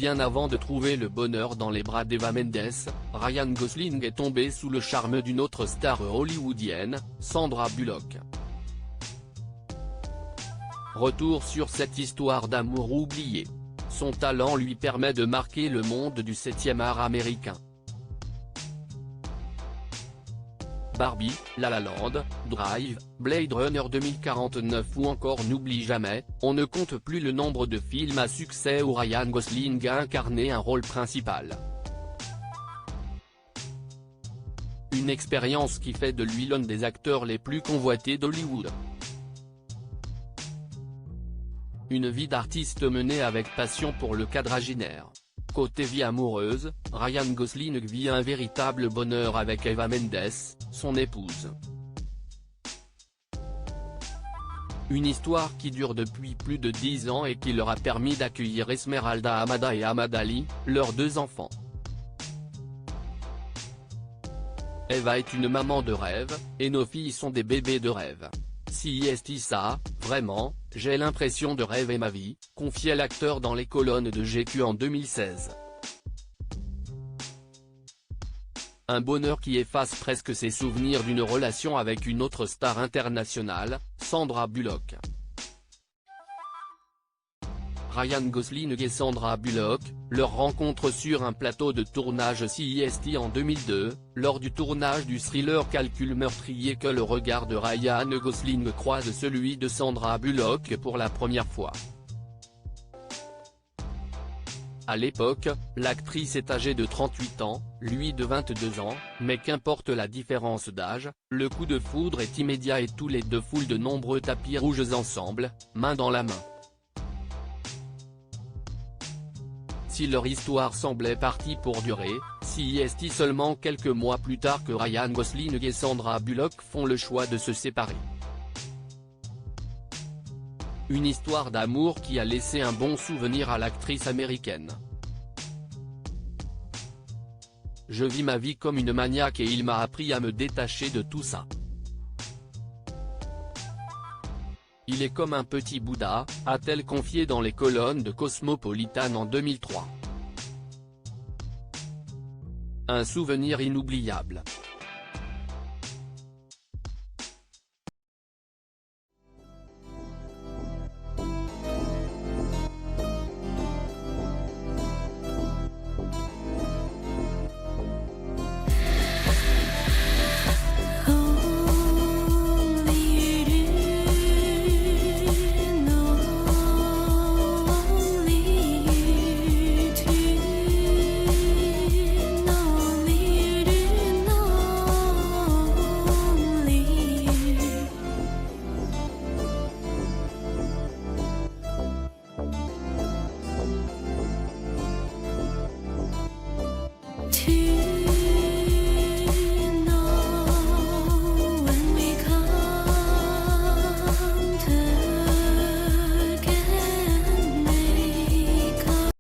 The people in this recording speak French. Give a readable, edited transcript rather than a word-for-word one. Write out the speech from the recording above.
Bien avant de trouver le bonheur dans les bras d'Eva Mendes, Ryan Gosling est tombé sous le charme d'une autre star hollywoodienne, Sandra Bullock. Retour sur cette histoire d'amour oubliée. Son talent lui permet de marquer le monde du 7e art américain. Barbie, La La Land, Drive, Blade Runner 2049 ou encore N'oublie jamais, on ne compte plus le nombre de films à succès où Ryan Gosling a incarné un rôle principal. Une expérience qui fait de lui l'un des acteurs les plus convoités d'Hollywood. Une vie d'artiste menée avec passion pour le quadragénaire. Côté vie amoureuse, Ryan Gosling vit un véritable bonheur avec Eva Mendes, son épouse. Une histoire qui dure depuis plus de 10 ans et qui leur a permis d'accueillir Esmeralda Amada et Ahmad Ali, leurs 2 enfants. Eva est une maman de rêve, et nos filles sont des bébés de rêve. Si est ça, vraiment, j'ai l'impression de rêver ma vie, confiait l'acteur dans les colonnes de GQ en 2016. Un bonheur qui efface presque ses souvenirs d'une relation avec une autre star internationale, Sandra Bullock. Ryan Gosling et Sandra Bullock, leur rencontre sur un plateau de tournage CEST en 2002, lors du tournage du thriller Calcul meurtrier que le regard de Ryan Gosling croise celui de Sandra Bullock pour la première fois. À l'époque, l'actrice est âgée de 38 ans, lui de 22 ans, mais qu'importe la différence d'âge, le coup de foudre est immédiat et tous les deux foulent de nombreux tapis rouges ensemble, main dans la main. Si leur histoire semblait partie pour durer, CEST seulement quelques mois plus tard que Ryan Gosling et Sandra Bullock font le choix de se séparer. Une histoire d'amour qui a laissé un bon souvenir à l'actrice américaine. Je vis ma vie comme une maniaque et il m'a appris à me détacher de tout ça. Il est comme un petit Bouddha, a-t-elle confié dans les colonnes de Cosmopolitan en 2003. Un souvenir inoubliable.